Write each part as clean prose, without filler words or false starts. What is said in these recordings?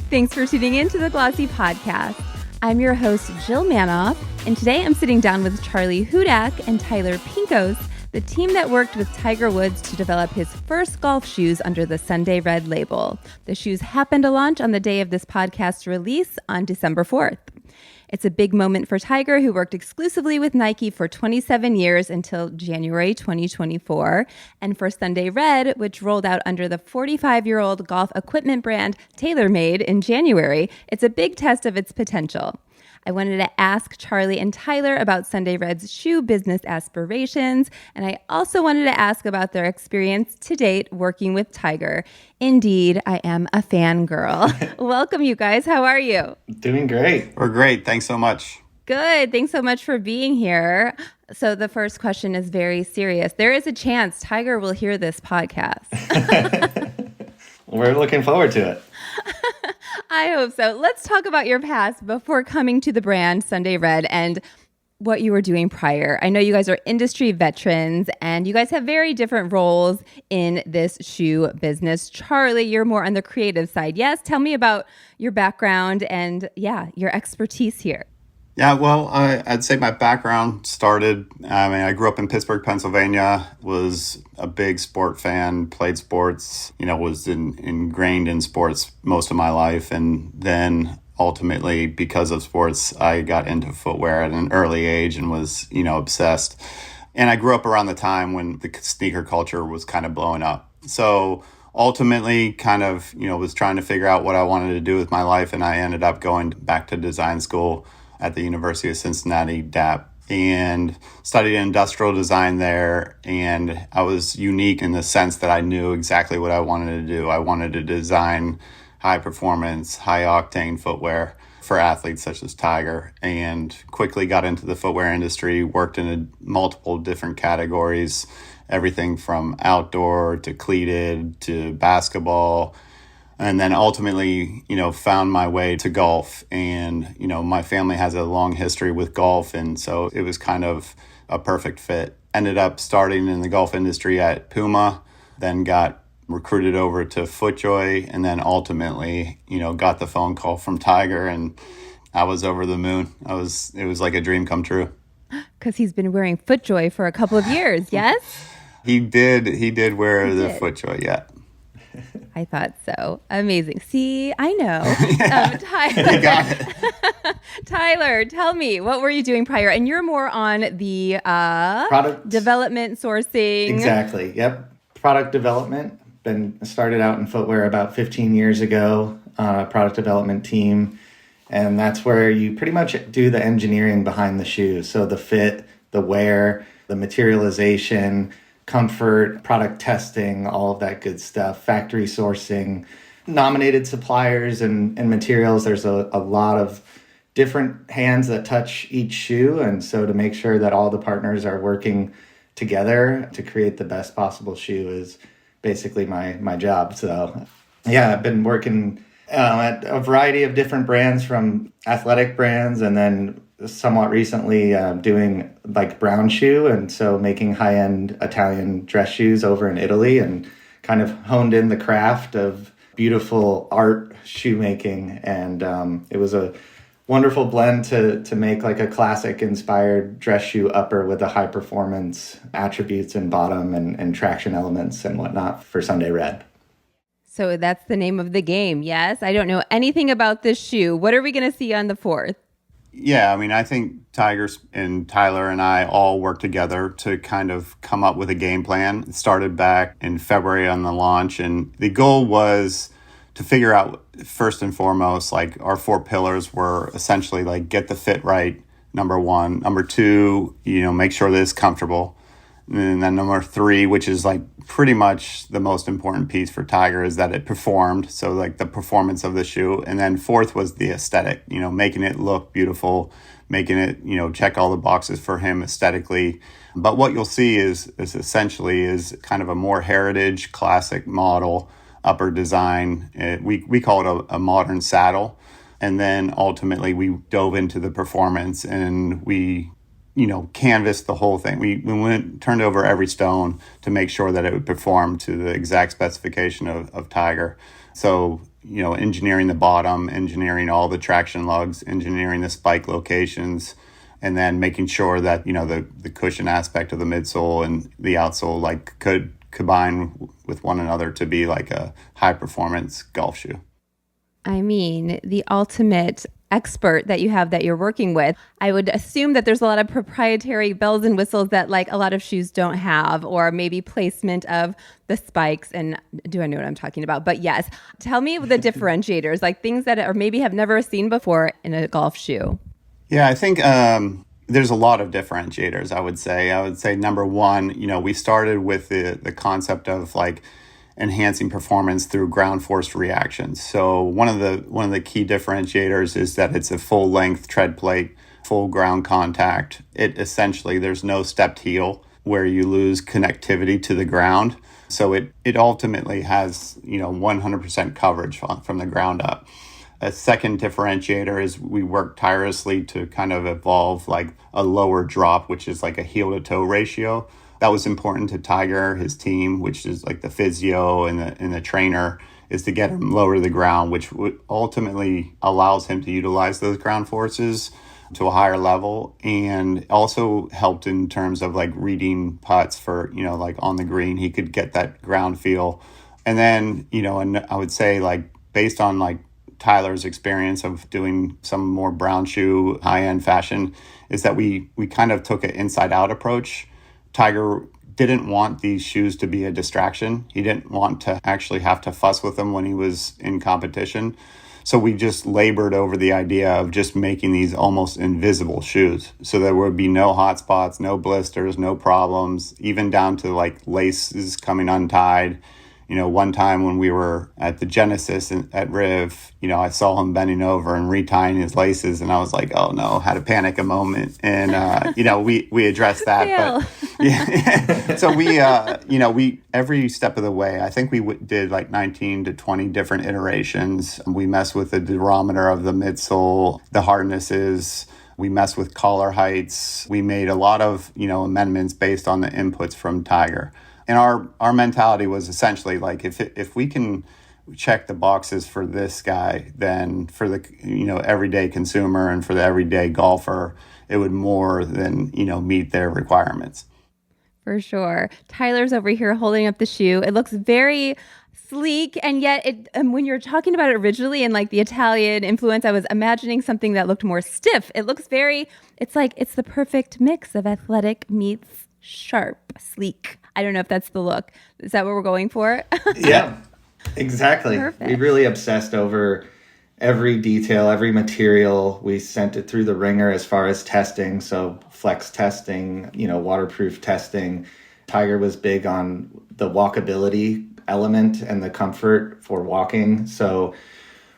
Thanks for tuning in to the Glossy Podcast. I'm your host, Jill Manoff, and today I'm sitting down with Charley Hudak and Tyler Pinkos, the team that worked with Tiger Woods to develop his first golf shoes under the Sunday Red label. The shoes happened to launch on the day of this podcast's release on December 4th. It's a big moment for Tiger, who worked exclusively with Nike for 27 years until January 2024, and for Sunday Red, which rolled out under the 45-year-old golf equipment brand TaylorMade in January. It's a big test of its potential. I wanted to ask Charley and Tyler about Sunday Red's shoe business aspirations, and I also wanted to ask about their experience to date working with Tiger. Indeed, I am a fangirl. Welcome, you guys. How are you? Doing great. We're great. Thanks so much. Good. Thanks so much for being here. So the first question is very serious. There is a chance Tiger will hear this podcast. We're looking forward to it. I hope so. Let's talk about your past before coming to the brand Sunday Red and what you were doing prior. I know you guys are industry veterans and you guys have very different roles in this shoe business. Charley, you're more on the creative side. Yes, tell me about your background and your expertise here. Yeah, well, I'd say my background started, I grew up in Pittsburgh, Pennsylvania, was a big sport fan, played sports, was ingrained in sports most of my life. And then ultimately, because of sports, I got into footwear at an early age and was, obsessed. And I grew up around the time when the sneaker culture was kind of blowing up. So ultimately was trying to figure out what I wanted to do with my life. And I ended up going back to design school at the University of Cincinnati, DAP, and studied industrial design there. And I was unique in the sense that I knew exactly what I wanted to do. I wanted to design high performance, high octane footwear for athletes such as Tiger, and quickly got into the footwear industry, worked in multiple different categories, everything from outdoor to cleated to basketball. And then ultimately, found my way to golf. And, my family has a long history with golf. And so it was kind of a perfect fit. Ended up starting in the golf industry at Puma, then got recruited over to FootJoy, and then ultimately, got the phone call from Tiger, and I was over the moon. It was like a dream come true. Because he's been wearing FootJoy for a couple of years, yes? He did wear the FootJoy, yeah. I thought so. Amazing. See, I know. Tyler, you got it. Tyler, tell me, what were you doing prior? And you're more on the product development, sourcing. Exactly. Yep. Product development. Been started out in footwear about 15 years ago on a product development team. And that's where you pretty much do the engineering behind the shoes. So the fit, the wear, the materialization, comfort, product testing, all of that good stuff, factory sourcing, nominated suppliers and materials. There's a lot of different hands that touch each shoe. And so to make sure that all the partners are working together to create the best possible shoe is basically my job. So I've been working at a variety of different brands, from athletic brands, and then somewhat recently doing like brown shoe, and so making high-end Italian dress shoes over in Italy, and kind of honed in the craft of beautiful art shoemaking. And it was a wonderful blend to make like a classic inspired dress shoe upper with the high performance attributes in bottom and traction elements and whatnot for Sunday Red. So that's the name of the game, yes? I don't know anything about this shoe. What are we going to see on the 4th? Yeah, I think Tiger and Tyler and I all worked together to kind of come up with a game plan. It started back in February on the launch, and the goal was to figure out, first and foremost, like our 4 pillars were essentially like get the fit right, number 1. Number 2, make sure that it's comfortable. And then number 3, which is like pretty much the most important piece for Tiger, is that it performed. So like the performance of the shoe. And then 4th was the aesthetic, making it look beautiful, making it, check all the boxes for him aesthetically. But what you'll see is essentially kind of a more heritage classic model upper design. We call it a modern saddle. And then ultimately we dove into the performance, and we canvassed the whole thing. We turned over every stone to make sure that it would perform to the exact specification of Tiger. So engineering the bottom, engineering all the traction lugs, engineering the spike locations, and then making sure that, the cushion aspect of the midsole and the outsole could combine with one another to be like a high performance golf shoe. I mean, the ultimate expert that you have that you're working with. I would assume that there's a lot of proprietary bells and whistles that a lot of shoes don't have, or maybe placement of the spikes. And do I know what I'm talking about? But yes, tell me the differentiators, things that are maybe have never seen before in a golf shoe. Yeah, I think there's a lot of differentiators, I would say. I would say number one, we started with the concept of enhancing performance through ground force reactions. So one of the key differentiators is that it's a full length tread plate, full ground contact. It essentially, there's no stepped heel where you lose connectivity to the ground. So it ultimately has 100% coverage from the ground up. A second differentiator is we work tirelessly to kind of evolve a lower drop, which is a heel to toe ratio. That was important to Tiger, his team, which is the physio and the trainer, is to get him lower to the ground, which ultimately allows him to utilize those ground forces to a higher level, and also helped in terms of reading putts for, on the green. He could get that ground feel. And then, and I would say based on Tyler's experience of doing some more brown shoe high-end fashion, is that we kind of took an inside-out approach. Tiger didn't want these shoes to be a distraction. He didn't want to actually have to fuss with them when he was in competition. So we just labored over the idea of just making these almost invisible shoes. So there would be no hot spots, no blisters, no problems, even down to laces coming untied. One time when we were at the Genesis at Riv, I saw him bending over and retying his laces, and I was like, oh no, had a panic a moment. And, we addressed that. But yeah, so we every step of the way, I think we did 19 to 20 different iterations. We messed with the durometer of the midsole, the harnesses. We messed with collar heights. We made a lot of, amendments based on the inputs from Tiger. And our mentality was essentially if we can check the boxes for this guy, then for the everyday consumer and for the everyday golfer, it would more than meet their requirements. For sure. Tyler's over here holding up the shoe. It looks very sleek, and yet when you're talking about it originally and the Italian influence, I was imagining something that looked more stiff. It looks it's the perfect mix of athletic meets sharp, sleek. I don't know if that's the look. Is that what we're going for? Yeah, exactly. Perfect. We really obsessed over every detail, every material. We sent it through the ringer as far as testing. So flex testing, waterproof testing. Tiger was big on the walkability element and the comfort for walking. So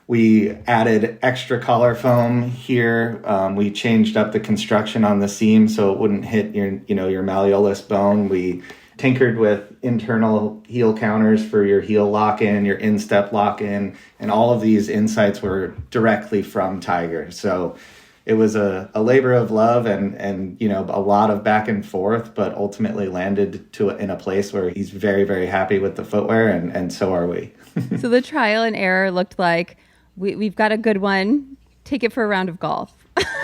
we added extra collar foam here. We changed up the construction on the seam so it wouldn't hit your malleolus bone. We tinkered with internal heel counters for your heel lock-in, your instep lock-in, and all of these insights were directly from Tiger. So it was a labor of love and a lot of back and forth, but ultimately landed in a place where he's very, very happy with the footwear, and so are we. So the trial and error looked like we've got a good one. Take it for a round of golf.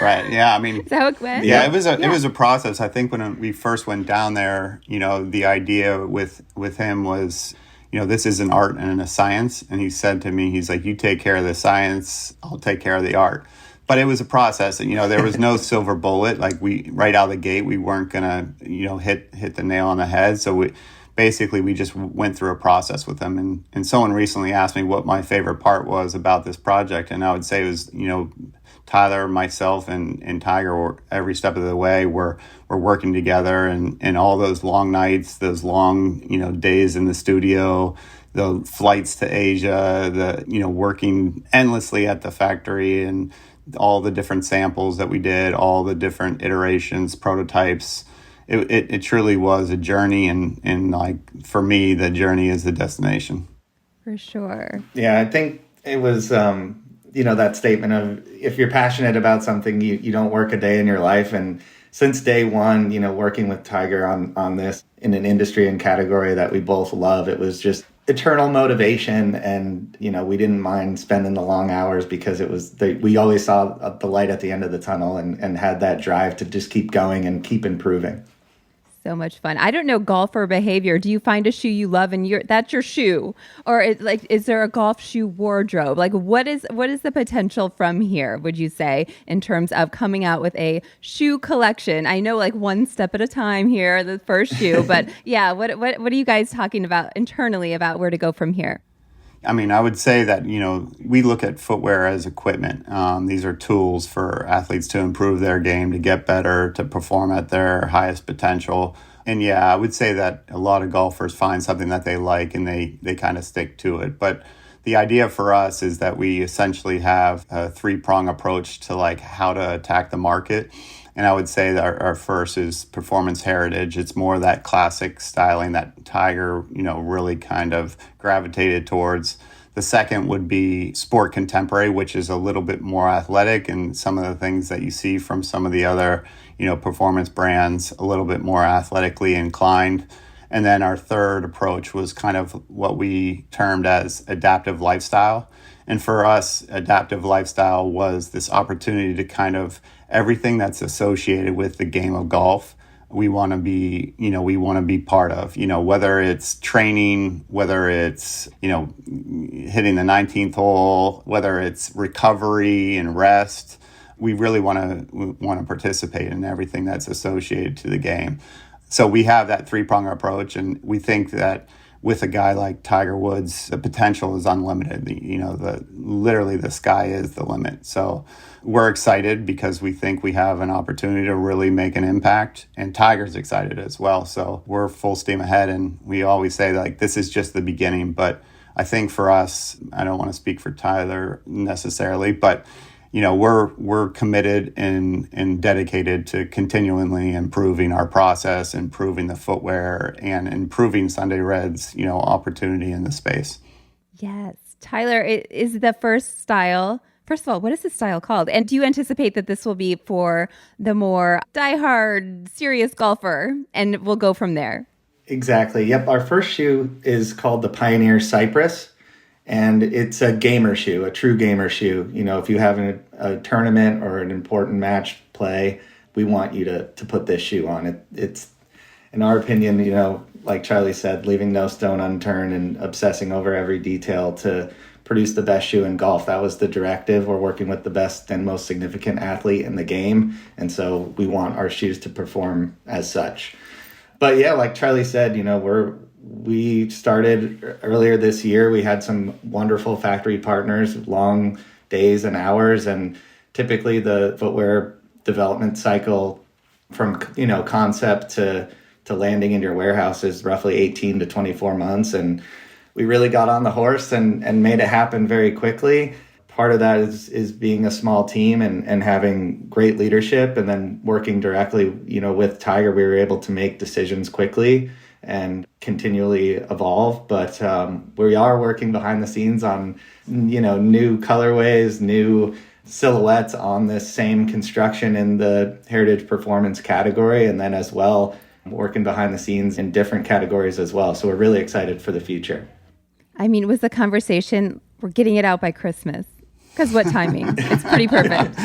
Right. Yeah. I mean, is that how it went? Yeah, it was a process. I think when we first went down there, the idea with him was, this is an art and a science. And he said to me, he's like, you take care of the science, I'll take care of the art. But it was a process. And, there was no silver bullet. Right out of the gate, we weren't gonna, hit the nail on the head. So we just went through a process with him. And someone recently asked me what my favorite part was about this project. And I would say it was, Tyler, myself, and Tiger were every step of the way. We're working together, and all those long nights, those long days in the studio, the flights to Asia, the working endlessly at the factory, and all the different samples that we did, all the different iterations, prototypes. It truly was a journey, and for me, the journey is the destination. For sure. Yeah, I think it was. That statement of if you're passionate about something, you don't work a day in your life. And since day one, working with Tiger on this in an industry and category that we both love, it was just eternal motivation. And, we didn't mind spending the long hours because we always saw the light at the end of the tunnel and had that drive to just keep going and keep improving. So much fun. I don't know golfer behavior. Do you find a shoe you love and that's your shoe? Or is there a golf shoe wardrobe? Like what is the potential from here, would you say, in terms of coming out with a shoe collection? I know like one step at a time here, the first shoe, but yeah, what are you guys talking about internally about where to go from here? I mean, I would say that, we look at footwear as equipment. These are tools for athletes to improve their game, to get better, to perform at their highest potential. And yeah, I would say that a lot of golfers find something that they like and they kind of stick to it. But the idea for us is that we essentially have a three-prong approach to like how to attack the market. And I would say that our first is performance heritage. It's more that classic styling that Tiger, really kind of gravitated towards. The second would be sport contemporary, which is a little bit more athletic, and some of the things that you see from some of the other, performance brands, a little bit more athletically inclined. And then our third approach was kind of what we termed as adaptive lifestyle. And for us, adaptive lifestyle was this opportunity to kind of everything that's associated with the game of golf, we want to be part of, whether it's training, whether it's, hitting the 19th hole, whether it's recovery and rest. We really want to participate in everything that's associated to the game. So we have that three-prong approach, and we think that with a guy like Tiger Woods, the potential is unlimited. Literally the sky is the limit. So we're excited because we think we have an opportunity to really make an impact, and Tiger's excited as well. So we're full steam ahead, and we always say like this is just the beginning. But I think for us, I don't want to speak for Tyler necessarily, but we're committed and dedicated to continually improving our process, improving the footwear, and improving Sunday Red's, opportunity in the space. Yes. Tyler, it is the first style. First of all, what is this style called? And do you anticipate that this will be for the more diehard, serious golfer? And we'll go from there. Exactly. Yep. Our first shoe is called the Pioneer Cypress. And it's a gamer shoe, a true gamer shoe. If you have a tournament or an important match play, we want you to put this shoe on. It's, in our opinion, like Charlie said, leaving no stone unturned and obsessing over every detail to produce the best shoe in golf. That was the directive. We're working with the best and most significant athlete in the game. And so we want our shoes to perform as such. But yeah, like Charlie said, we started earlier this year. We had some wonderful factory partners, long days and hours, and typically the footwear development cycle from concept to landing in your warehouse is roughly 18 to 24 months. And we really got on the horse and made it happen very quickly. Part of that is being a small team and having great leadership, and then working directly with Tiger. We were able to make decisions quickly and continually evolve, but we are working behind the scenes on new colorways, new silhouettes on this same construction in the heritage performance category, and then as well working behind the scenes in different categories as well. So we're really excited for the future. I mean, was the conversation, we're getting it out by Christmas? Because what timing? It's pretty perfect.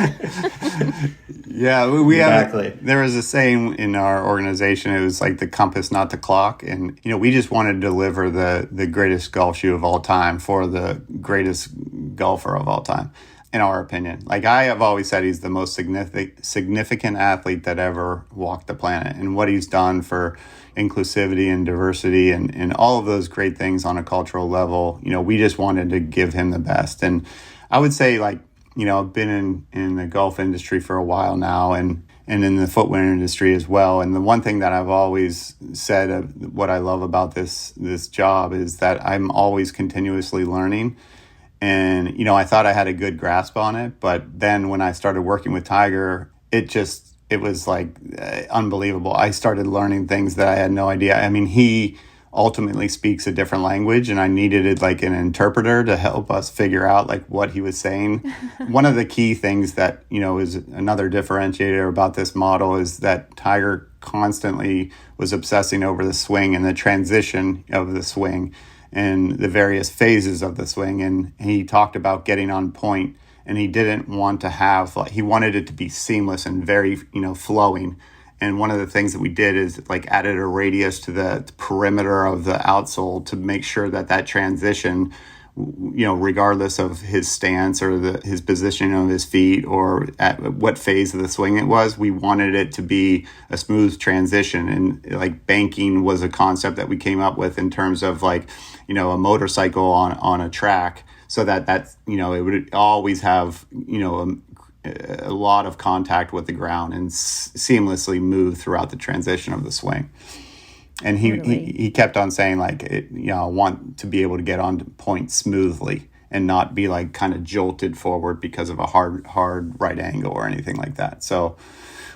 Yeah, we exactly. There was a saying in our organization, it was like the compass, not the clock. And, we just wanted to deliver the greatest golf shoe of all time for the greatest golfer of all time, in our opinion. Like I have always said, he's the most significant athlete that ever walked the planet. And what he's done for inclusivity and diversity and all of those great things on a cultural level, we just wanted to give him the best. And I would say I've been in the golf industry for a while now and in the footwear industry as well. And the one thing that I've always said of what I love about this job is that I'm always continuously learning. And, I thought I had a good grasp on it. But then when I started working with Tiger, it was like unbelievable. I started learning things that I had no idea. I mean, he ultimately speaks a different language, and I needed like an interpreter to help us figure out like what he was saying. One of the key things that, is another differentiator about this model is that Tiger constantly was obsessing over the swing and the transition of the swing and the various phases of the swing. And he talked about getting on point, and he didn't want to have, like, he wanted it to be seamless and very, flowing. And one of the things that we did is like added a radius to the perimeter of the outsole to make sure that transition, regardless of his stance or his positioning of his feet or at what phase of the swing it was, we wanted it to be a smooth transition. And like banking was a concept that we came up with in terms of like, a motorcycle on a track, so that it would always have, a lot of contact with the ground and seamlessly move throughout the transition of the swing. And he kept on saying like, I want to be able to get on point smoothly and not be like kind of jolted forward because of a hard right angle or anything like that. So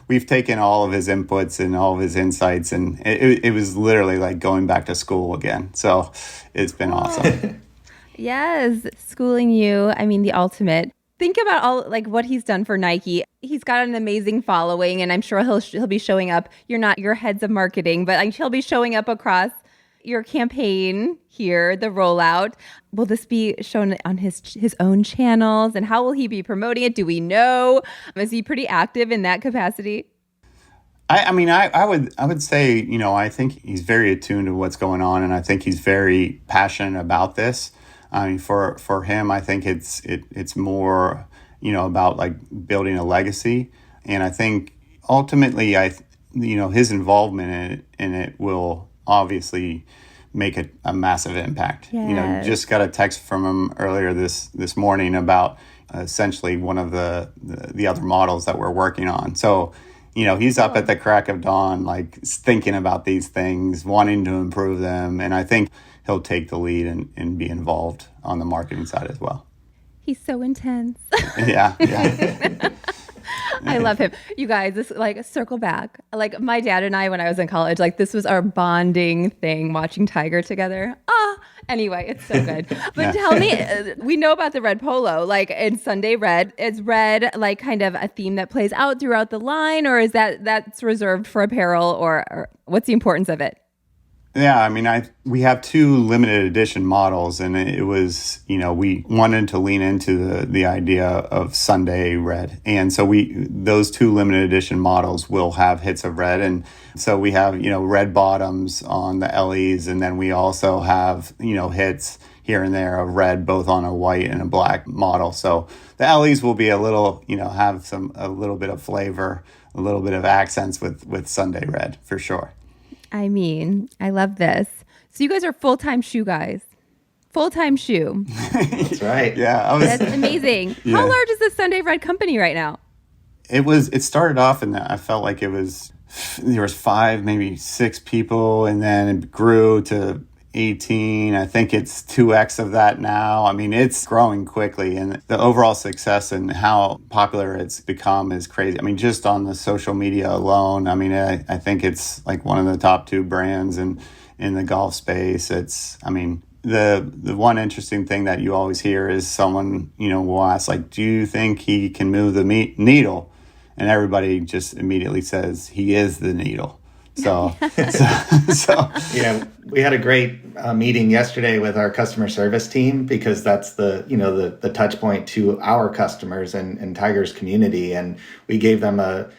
we've taken all of his inputs and all of his insights, and it was literally like going back to school again. So it's been awesome. Yes, schooling you. I mean, the ultimate. Think about all like what he's done for Nike. He's got an amazing following, and I'm sure he'll be showing up. You're not your heads of marketing, but he'll be showing up across your campaign here, the rollout. Will this be shown on his own channels, and how will he be promoting it? Do we know? Is he pretty active in that capacity? I would say, I think he's very attuned to what's going on, and I think he's very passionate about this. I mean, for him, I think it's more, about like building a legacy. And I think ultimately, his involvement in it will obviously make a massive impact. Yes. Just got a text from him earlier this morning about essentially one of the other models that we're working on. So, he's up at the crack of dawn, like thinking about these things, wanting to improve them. And I think he'll take the lead and be involved on the marketing side as well. He's so intense. Yeah. I love him. You guys, this like circle back. Like my dad and I, when I was in college, like this was our bonding thing, watching Tiger together. Anyway, it's so good. But Tell me, we know about the red polo, like in Sunday Red. Is red like kind of a theme that plays out throughout the line, or is that's reserved for apparel, or what's the importance of it? Yeah, I mean, we have 2 limited edition models, and it was, we wanted to lean into the idea of Sunday Red. And so those 2 limited edition models will have hits of red. And so we have, red bottoms on the LEs, and then we also have, hits here and there of red, both on a white and a black model. So the LEs will be a little, have a little bit of flavor, a little bit of accents with Sunday Red for sure. I mean, I love this. So you guys are full-time shoe guys. Full-time shoe. That's right. Yeah. That's amazing. Yeah. How large is the Sunday Red company right now? It started off and I felt like there was 5, maybe 6 people, and then it grew to 18. I think it's 2x of that now. I mean, it's growing quickly, and the overall success and how popular it's become is crazy. I mean, just on the social media alone, I mean, I think it's like one of the top 2 brands in the golf space. The one interesting thing that you always hear is someone, will ask, like, do you think he can move the needle? And everybody just immediately says he is the needle. So yeah, we had a great meeting yesterday with our customer service team, because that's the touch point to our customers and Tiger's community. And we gave them a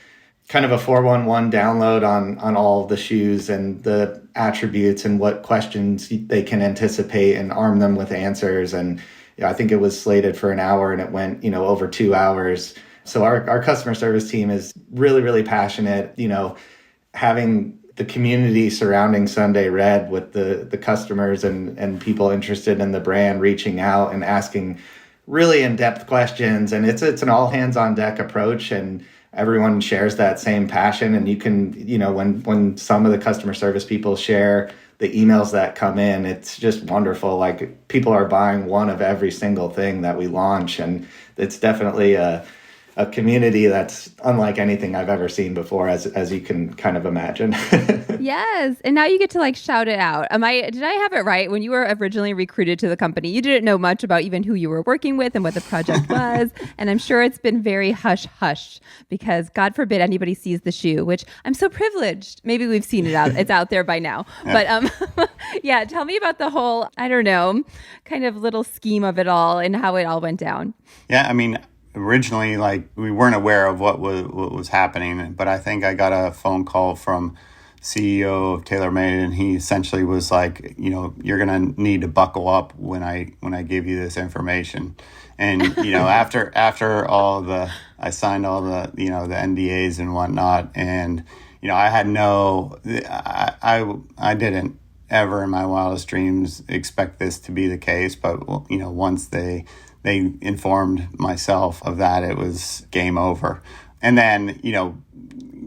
kind of a 411 download on all of the shoes and the attributes and what questions they can anticipate, and arm them with answers. And I think it was slated for an hour, and it went, over 2 hours. So our customer service team is really, really passionate, having the community surrounding Sunday Red with the customers and people interested in the brand reaching out and asking really in-depth questions. And it's an all hands on deck approach, and everyone shares that same passion. And you can, when some of the customer service people share the emails that come in, it's just wonderful. Like, people are buying one of every single thing that we launch. And it's definitely a a community that's unlike anything I've ever seen before, as you can kind of imagine. Yes. And now you get to like shout it out. Did I have it right? When you were originally recruited to the company, you didn't know much about even who you were working with and what the project was. And I'm sure it's been very hush hush because God forbid anybody sees the shoe, which I'm so privileged. Maybe we've seen it out. It's out there by now. Yeah. But yeah, tell me about the whole, I don't know, kind of little scheme of it all and how it all went down. Yeah, I mean, originally, like, we weren't aware of what was happening, but I think I got a phone call from CEO of TaylorMade, and he essentially was like, you're gonna need to buckle up when I give you this information. And after I signed all the the NDAs and whatnot, and I had I didn't ever in my wildest dreams expect this to be the case, but once they informed myself of that, it was game over. And then,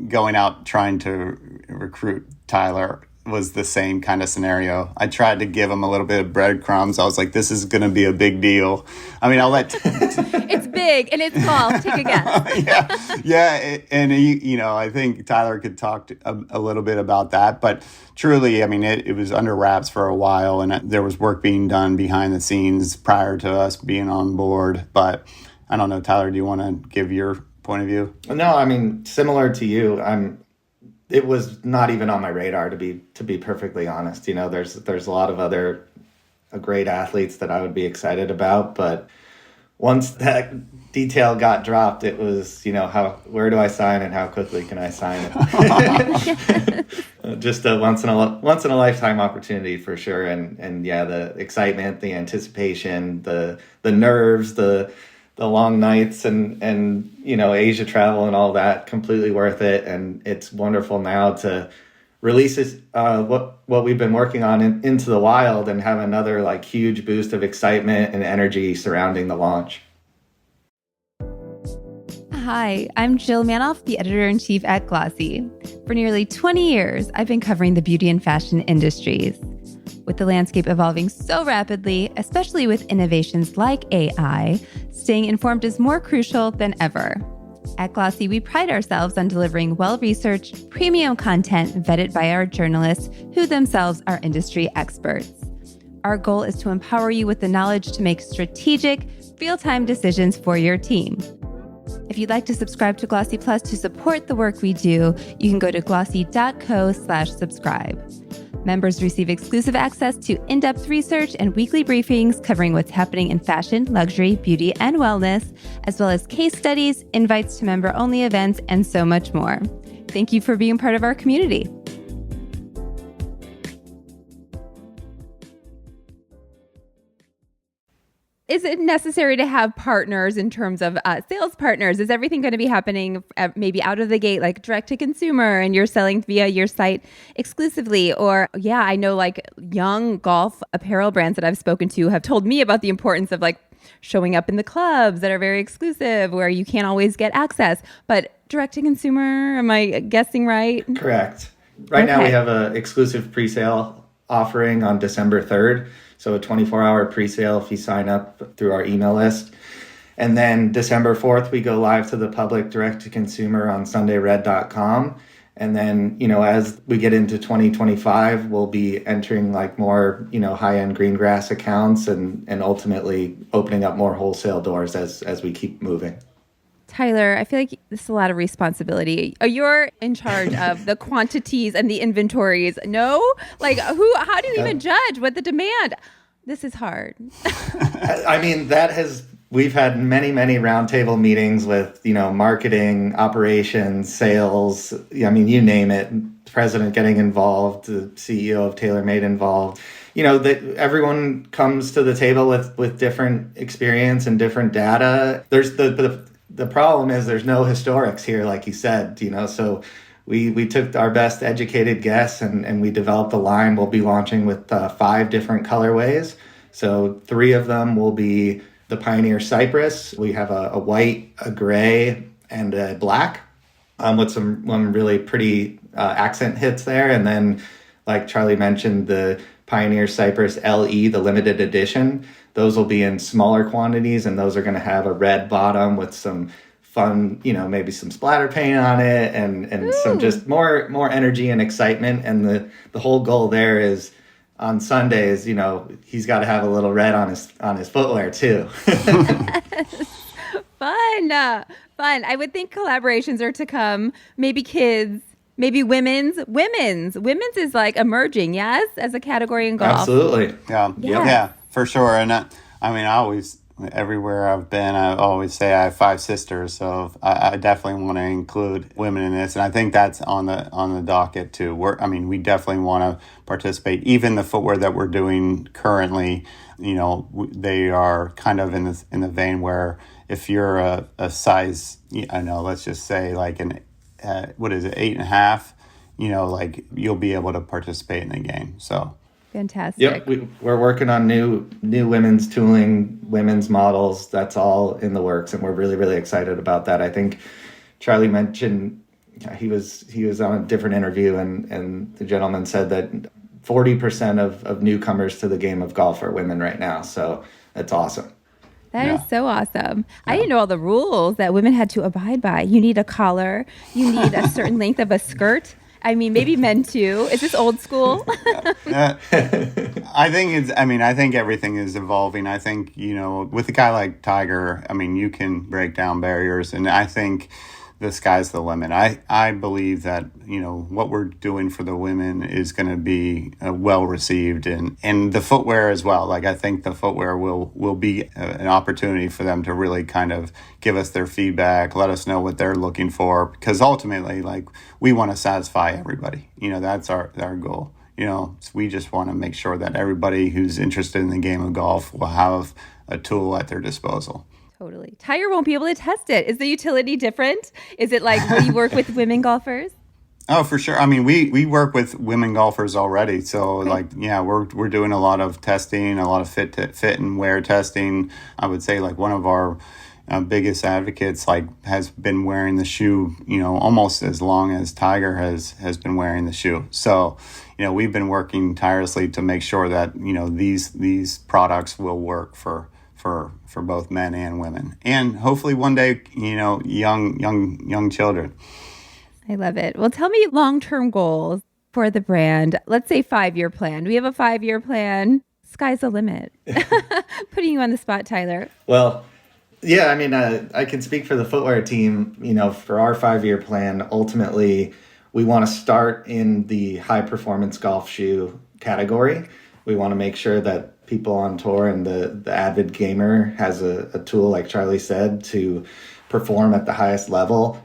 going out trying to recruit Tyler was the same kind of scenario. I tried to give him a little bit of breadcrumbs. I was like, this is going to be a big deal. I mean, I'll let... It's big and it's golf. Take a guess. Yeah. And I think Tyler could talk a little bit about that. But truly, I mean, it was under wraps for a while, and there was work being done behind the scenes prior to us being on board. But I don't know, Tyler, do you want to give your point of view? No, I mean, similar to you, it was not even on my radar, to be perfectly honest. There's a lot of other great athletes that I would be excited about, but once that detail got dropped, it was, where do I sign and how quickly can I sign it? Just a once in a lifetime opportunity for sure. And yeah, the excitement, the anticipation, the nerves, the long nights and Asia travel and all that, completely worth it. And it's wonderful now to release this, what we've been working on into the wild and have another like huge boost of excitement and energy surrounding the launch. Hi, I'm Jill Manoff, the editor-in-chief at Glossy. For nearly 20 years, I've been covering the beauty and fashion industries. With the landscape evolving so rapidly, especially with innovations like AI, staying informed is more crucial than ever. At Glossy, we pride ourselves on delivering well-researched, premium content vetted by our journalists, who themselves are industry experts. Our goal is to empower you with the knowledge to make strategic, real-time decisions for your team. If you'd like to subscribe to Glossy Plus to support the work we do, you can go to glossy.co/subscribe. Members receive exclusive access to in-depth research and weekly briefings covering what's happening in fashion, luxury, beauty, and wellness, as well as case studies, invites to member-only events, and so much more. Thank you for being part of our community. Is it necessary to have partners in terms of sales partners? Is everything going to be happening maybe out of the gate, like direct to consumer, and you're selling via your site exclusively? Or, yeah, I know like young golf apparel brands that I've spoken to have told me about the importance of like showing up in the clubs that are very exclusive where you can't always get access. But direct to consumer, am I guessing right? Correct. Right now we have an exclusive pre-sale offering on December 3rd. So a 24-hour pre-sale if you sign up through our email list. And then December 4th, we go live to the public direct-to-consumer on SundayRed.com. And then, as we get into 2025, we'll be entering like more, high-end green grass accounts and ultimately opening up more wholesale doors as we keep moving. Tyler, I feel like this is a lot of responsibility. You're in charge of the quantities and the inventories. No? Like, how do you even judge what the demand? This is hard. I mean, we've had many, many roundtable meetings with, marketing, operations, sales. I mean, you name it. The president getting involved, the CEO of TaylorMade involved. That everyone comes to the table with different experience and different data. There's the problem is there's no historics here, like you said, so we took our best educated guess and we developed a line. We'll be launching with 5 different colorways. So 3 of them will be the Pioneer Cypress. We have a white, a gray, and a black with one really pretty accent hits there. And then, like Charlie mentioned, the Pioneer Cypress LE, the limited edition. Those will be in smaller quantities, and those are going to have a red bottom with some fun, maybe some splatter paint on it and some just more energy and excitement. And the whole goal there is on Sundays, he's got to have a little red on his footwear too. Fun. I would think collaborations are to come.Maybe kids, maybe women's. Women's is like emerging, yes, as a category in golf. Absolutely. Yeah, for sure. And I always, everywhere I've been, I always say I have 5 sisters, so I definitely want to include women in this, and I think that's on the docket too. We definitely want to participate. Even the footwear that we're doing currently, they are kind of in the vein where if you're a size, let's just say like an 8.5, you'll be able to participate in the game. So. Fantastic. Yep, we're working on new women's tooling, women's models. That's all in the works, and we're really, really excited about that. I think Charley mentioned he was on a different interview, and the gentleman said that 40% of newcomers to the game of golf are women right now. So that's awesome. That is so awesome. I didn't know all the rules that women had to abide by. You need a collar. You need a certain length of a skirt. Maybe men too. Is this old school? I think everything is evolving. I think, with a guy like Tiger, you can break down barriers, and I think the sky's the limit. I believe that, what we're doing for the women is going to be well received, and the footwear as well. Like, I think the footwear will be an opportunity for them to really kind of give us their feedback, let us know what they're looking for, because ultimately, like, we want to satisfy everybody. That's our goal. So we just want to make sure that everybody who's interested in the game of golf will have a tool at their disposal. Totally. Tiger won't be able to test it. Is the utility different? Is it like, will you work with women golfers? Oh, for sure. We work with women golfers already. So we're doing a lot of testing, a lot of fit and wear testing. I would say like one of our biggest advocates has been wearing the shoe, almost as long as Tiger has been wearing the shoe. So, we've been working tirelessly to make sure that, these products will work for both men and women, and hopefully one day, young children. I love it. Well, tell me long-term goals for the brand. Let's say 5-year plan. Do we have a 5-year plan? Sky's the limit. Putting you on the spot, Tyler. Well, yeah, I can speak for the footwear team. For our 5-year plan, ultimately, we want to start in the high-performance golf shoe category. We want to make sure that people on tour and the avid gamer has a tool, like Charley said, to perform at the highest level.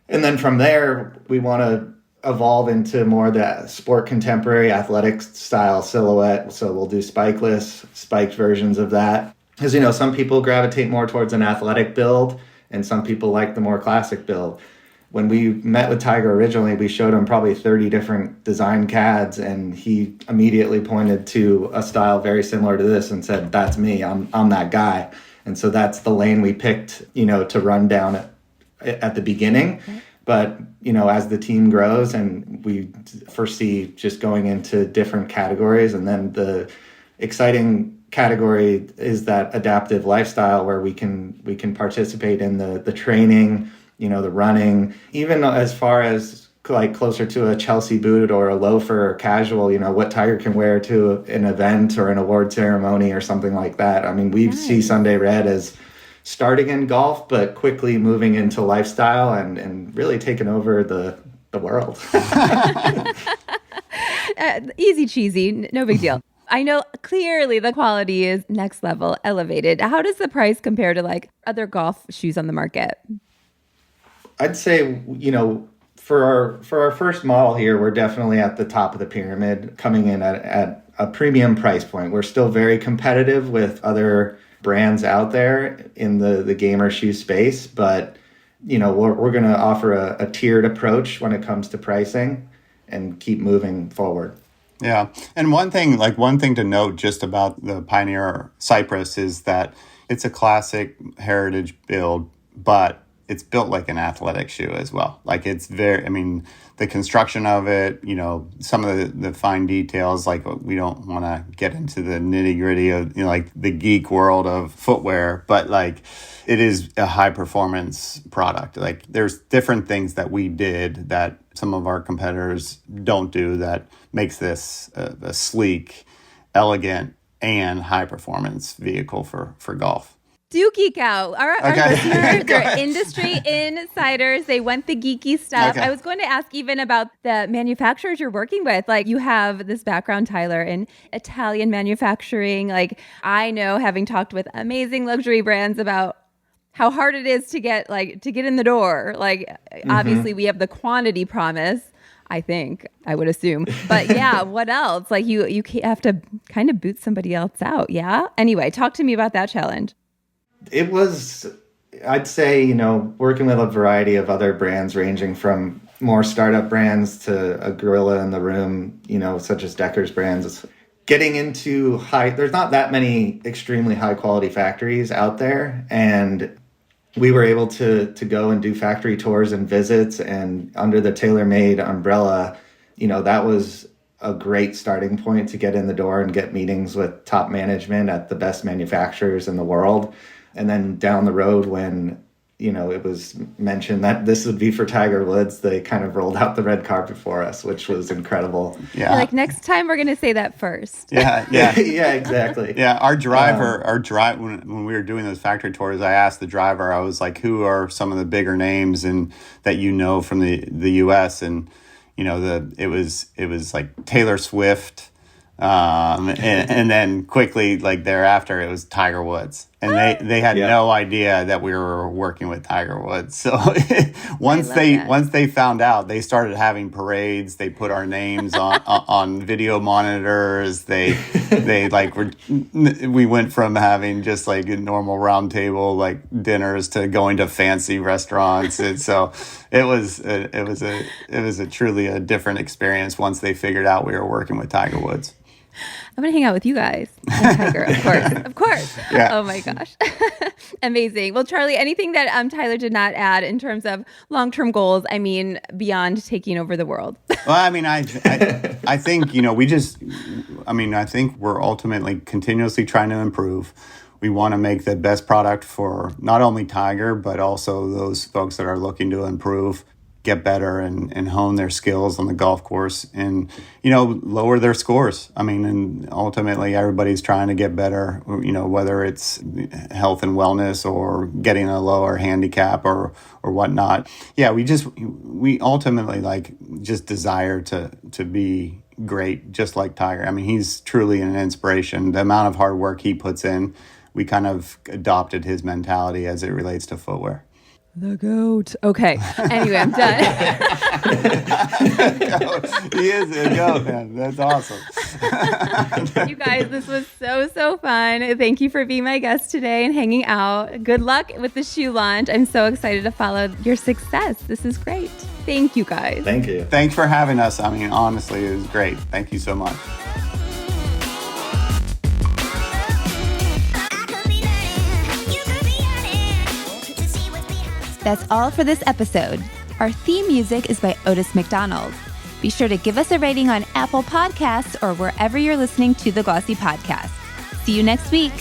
And then from there, we want to evolve into more the sport contemporary athletic style silhouette. So we'll do spikeless, spiked versions of that. Because, some people gravitate more towards an athletic build and some people like the more classic build. When we met with Tiger originally, we showed him probably 30 different design CADs, and he immediately pointed to a style very similar to this and said, "That's me. I'm that guy." And so that's the lane we picked, to run down at the beginning. Okay. But, as the team grows and we foresee just going into different categories, and then the exciting category is that adaptive lifestyle where we can participate in the training, the running, even as far as like closer to a Chelsea boot or a loafer or casual, what Tiger can wear to an event or an award ceremony or something like that. We see Sunday Red as starting in golf, but quickly moving into lifestyle and really taking over the world. Easy cheesy, no big deal. I know clearly the quality is next level, elevated. How does the price compare to like other golf shoes on the market? I'd say, for our first model here, we're definitely at the top of the pyramid, coming in at a premium price point. We're still very competitive with other brands out there in the gamer shoe space, but we're going to offer a tiered approach when it comes to pricing and keep moving forward. Yeah. And one thing to note just about the Pioneer Cypress is that it's a classic heritage build, but it's built like an athletic shoe as well. Like it's very, I mean, the construction of it, you know, some of the fine details, like we don't want to get into the nitty gritty of, you know, like the geek world of footwear, but like it is a high performance product. Like there's different things that we did that some of our competitors don't do that makes this a sleek, elegant, and high performance vehicle for golf. Do geek out. Our listeners, they're industry insiders. They want the geeky stuff. Okay. I was going to ask even about the manufacturers you're working with. Like you have this background, Tyler, in Italian manufacturing. Like I know, having talked with amazing luxury brands about how hard it is to get in the door. Like obviously we have the quantity promise, I think, I would assume. But yeah, what else? Like you have to kind of boot somebody else out. Yeah. Anyway, talk to me about that challenge. It was, I'd say, you know, working with a variety of other brands ranging from more startup brands to a gorilla in the room, you know, such as Decker's brands. Getting into there's not that many extremely high quality factories out there. And we were able to go and do factory tours and visits, and under the TaylorMade umbrella, you know, that was a great starting point to get in the door and get meetings with top management at the best manufacturers in the world. And then down the road, when, you know, it was mentioned that this would be for Tiger Woods, they kind of rolled out the red carpet for us, which was incredible. Yeah. You're like, next time we're going to say that first. Yeah. Yeah, exactly. Yeah, our driver, when we were doing those factory tours, I asked the driver, I was like, who are some of the bigger names and that you know from the U.S.? And, you know, it was like Taylor Swift. And then quickly, like thereafter, it was Tiger Woods, and they had no idea that we were working with Tiger Woods. So once they found out, they started having parades. They put our names on video monitors. We went from having just like a normal round table like dinners to going to fancy restaurants, and so it was a truly a different experience once they figured out we were working with Tiger Woods. I'm going to hang out with you guys. And Tiger, of course. Yeah. Oh my gosh. Amazing. Well, Charley, anything that Tyler did not add in terms of long-term goals, I mean, beyond taking over the world? Well, I mean, I think, you know, I think we're ultimately continuously trying to improve. We want to make the best product for not only Tiger, but also those folks that are looking to improve, get better and hone their skills on the golf course and, you know, lower their scores. I mean, and ultimately everybody's trying to get better, you know, whether it's health and wellness or getting a lower handicap or whatnot. Yeah, we ultimately like just desire to be great, just like Tiger. I mean, he's truly an inspiration. The amount of hard work he puts in, we kind of adopted his mentality as it relates to footwear. The GOAT. Okay. Anyway, I'm done. He is a GOAT, man. That's awesome. You guys, this was so fun. Thank you for being my guest today and hanging out. Good luck with the shoe launch. I'm so excited to follow your success. This is great. Thank you, guys. Thank you. Thanks for having us. I mean, honestly, it was great. Thank you so much. That's all for this episode. Our theme music is by Otis McDonald. Be sure to give us a rating on Apple Podcasts or wherever you're listening to the Glossy Podcast. See you next week.